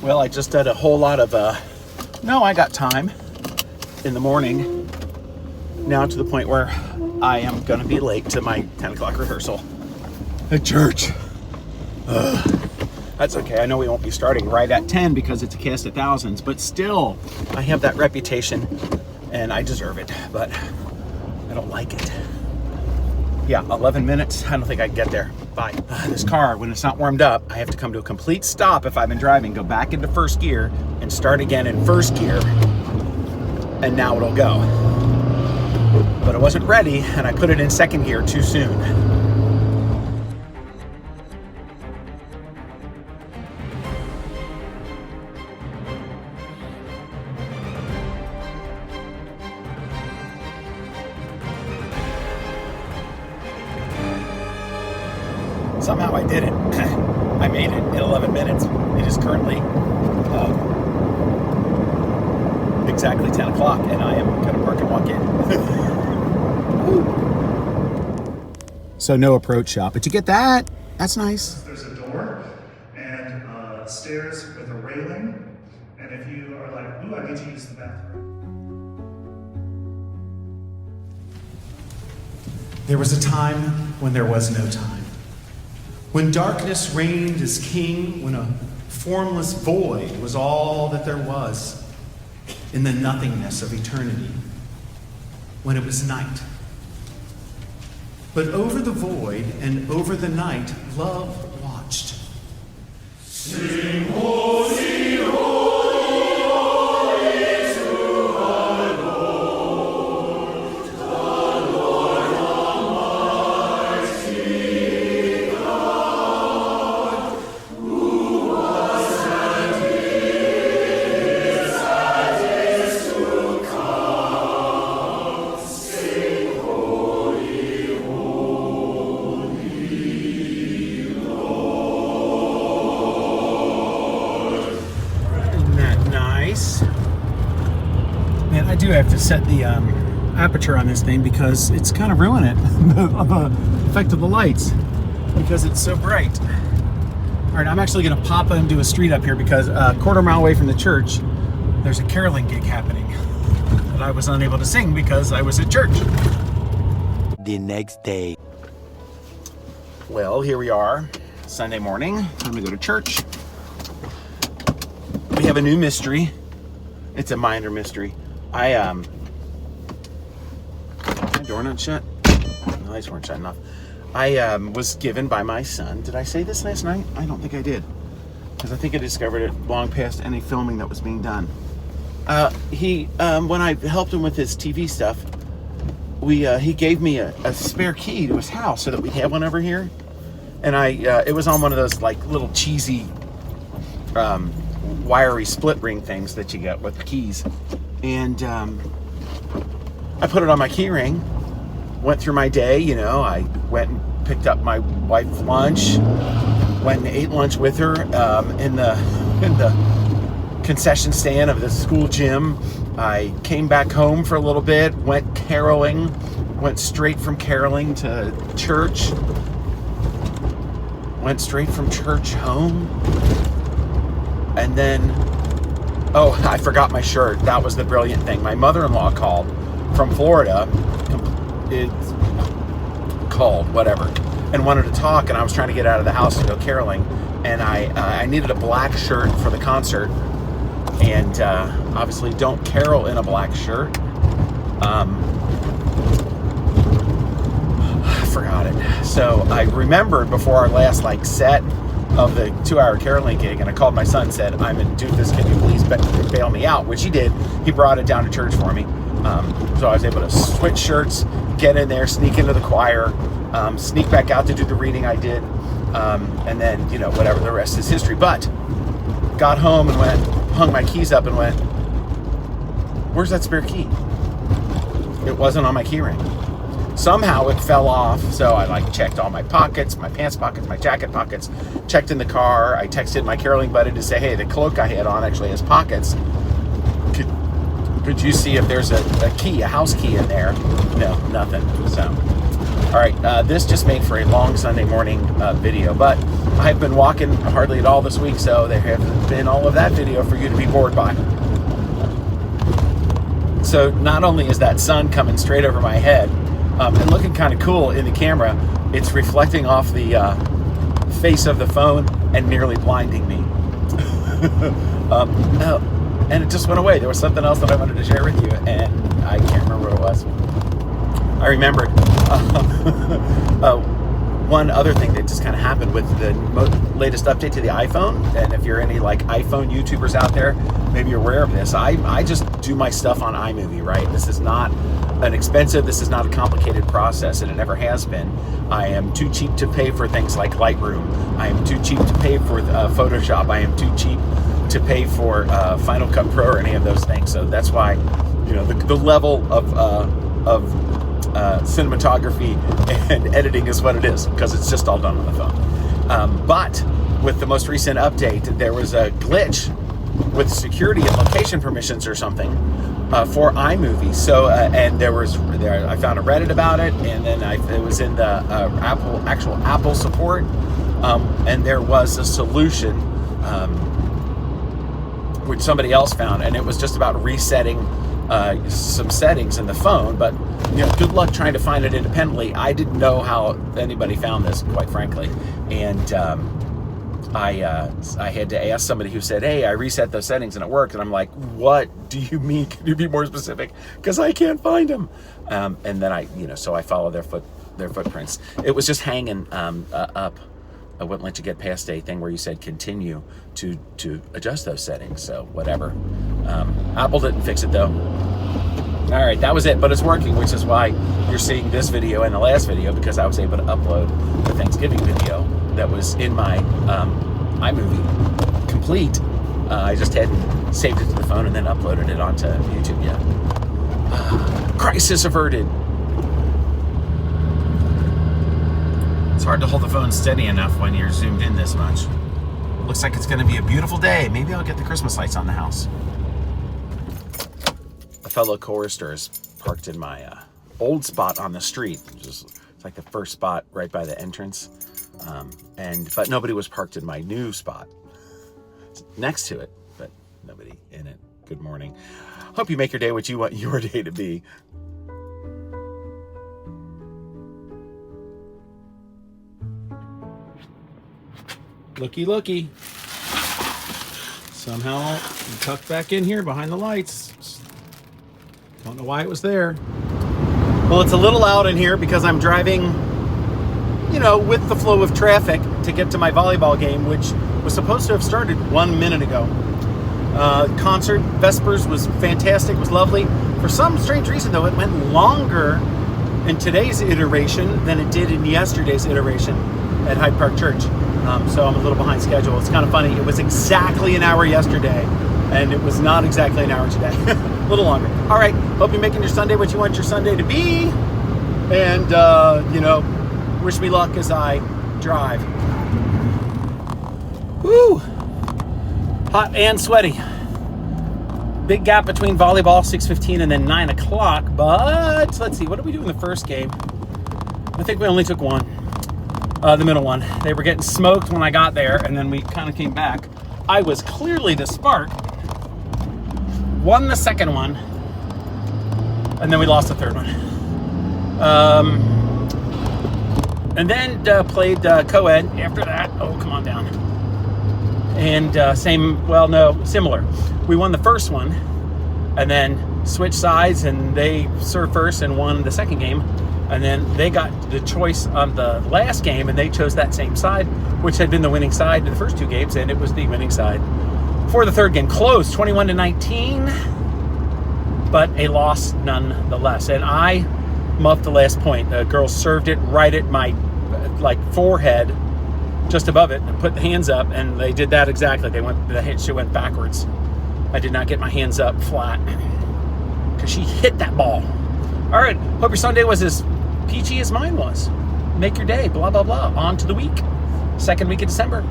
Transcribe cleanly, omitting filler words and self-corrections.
Well, I just did a whole lot of, no, I got time in the morning now to the point where I am going to be late to my 10 o'clock rehearsal at church. That's okay. I know we won't be starting right at 10 because it's a cast of thousands, but still, I have that reputation and I deserve it, but I don't like it. Yeah, 11 minutes. I don't think I can get there. Bye. This car, when it's not warmed up, I have to come to a complete stop if I've been driving, go back into first gear and start again in first gear. And now it'll go. But it wasn't ready and I put it in second gear too soon. Somehow I did it. I made it in 11 minutes. It is currently exactly 10 o'clock and I am going to park and walk in. So no approach shot, but you get that? That's nice. There's a door and stairs with a railing, and if you are like, ooh, I need to use the bathroom. There was a time when there was no time. When darkness reigned as king, when a formless void was all that there was in the nothingness of eternity, when it was night. But over the void and over the night, love watched. Sing, holy, holy, holy to our Lord, the Lord Almighty God, who was and is to come. Sing, holy, holy Lord. Isn't that nice? Man, I do have to set the aperture on this thing because it's kind of ruining it, the effect of the lights, because it's so bright. All right, I'm actually going to pop into a street up here because a quarter mile away from the church, there's a caroling gig happening that I was unable to sing because I was at church. The next day. Well, here we are, Sunday morning. Time to go to church. We have a new mystery. It's a minor mystery. My door not shut? The lights weren't shut enough. I was given by my son. Did I say this last night? I don't think I did, because I think I discovered it long past any filming that was being done. When I helped him with his TV stuff, he gave me a spare key to his house so that we'd have one over here. And it was on one of those like little cheesy, wiry split ring things that you get with the keys. And I put it on my key ring, went through my day, I went and picked up my wife's lunch, went and ate lunch with her in the concession stand of the school gym. I came back home for a little bit, went caroling, went straight from caroling to church, went straight from church home, and then, oh, I forgot my shirt. That was the brilliant thing. My mother-in-law called from Florida, and wanted to talk, and I was trying to get out of the house to go caroling, and I needed a black shirt for the concert, and obviously don't carol in a black shirt. I forgot it. So I remembered before our last set of the 2-hour caroling gig, and I called my son and said, I'm in doofus, can you please bail me out? Which he did. He brought it down to church for me. So I was able to switch shirts, get in there, sneak into the choir, sneak back out to do the reading I did, and then, whatever, the rest is history. But got home and hung my keys up and went, where's that spare key? It wasn't on my key ring. Somehow it fell off, so I checked all my pockets, my pants pockets, my jacket pockets, checked in the car. I texted my caroling buddy to say, hey, the cloak I had on actually has pockets. Could you see if there's a key, a house key in there? No, nothing. So All right, this just made for a long Sunday morning video, but I've been walking hardly at all this week, so there hasn't been all of that video for you to be bored by. So not only is that sun coming straight over my head and looking kind of cool in the camera, it's reflecting off the face of the phone and nearly blinding me. And it just went away. There was something else that I wanted to share with you, and I can't remember what it was. I remembered one other thing that just kind of happened with the latest update to the iPhone. And if you're any like iPhone YouTubers out there, maybe you're aware of this. I just do my stuff on iMovie, right? This is not this is not a complicated process, and it never has been. I am too cheap to pay for things like Lightroom. I am too cheap to pay for Photoshop. I am too cheap to pay for Final Cut Pro or any of those things. So that's why, you know, the level of cinematography and editing is what it is, because it's just all done on the phone. But with the most recent update, there was a glitch with security and location permissions or something for iMovie. So and I found a Reddit about it, and then it was in the actual Apple support, and there was a solution which somebody else found, and it was just about resetting some settings in the phone. But you know, good luck trying to find it independently. I didn't know how anybody found this, quite frankly, and I had to ask somebody who said, "Hey, I reset those settings and it worked." And I'm like, "What do you mean? Can you be more specific? Because I can't find them." And then so I follow their footprints. It was just hanging up. I wouldn't let you get past a thing where you said continue to adjust those settings. So whatever. Apple didn't fix it though. All right, that was it, but it's working, which is why you're seeing this video and the last video, because I was able to upload the Thanksgiving video that was in my iMovie complete. I just hadn't saved it to the phone and then uploaded it onto YouTube yet. Crisis averted. It's hard to hold the phone steady enough when you're zoomed in this much. Looks like it's going to be a beautiful day. Maybe I'll get the Christmas lights on the house. A fellow chorister is parked in my old spot on the street. It's like the first spot right by the entrance. But nobody was parked in my new spot next to it, but nobody in it. Good morning. Hope you make your day what you want your day to be. Looky. Somehow tucked back in here behind the lights. Don't know why it was there. Well, it's a little loud in here because I'm driving, with the flow of traffic to get to my volleyball game, which was supposed to have started 1 minute ago. Concert, Vespers, was fantastic, was lovely. For some strange reason, though, it went longer in today's iteration than it did in yesterday's iteration at Hyde Park Church. So I'm a little behind schedule. It's kind of funny. It was exactly an hour yesterday, and it was not exactly an hour today. A little longer. All right. Hope you're making your Sunday what you want your Sunday to be. And, wish me luck as I drive. Woo! Hot and sweaty. Big gap between volleyball, 6:15, and then 9 o'clock. But let's see. What did we do in the first game? I think we only took one. The middle one. They were getting smoked when I got there, and then we kind of came back. I was clearly the spark. Won the second one, and then we lost the third one. And then played co-ed after that. Oh, come on down. And similar. We won the first one, and then switched sides, and they served first and won the second game. And then they got the choice on the last game, and they chose that same side, which had been the winning side in the first two games, and it was the winning side for the third game. Close, 21-19, but a loss nonetheless. And I muffed the last point. The girls served it right at my forehead, just above it, and put the hands up, and they did that exactly. She went backwards. I did not get my hands up flat because she hit that ball. All right, hope your Sunday was as peachy as mine was. Make your day, blah, blah, blah. On to the week. Second week of December.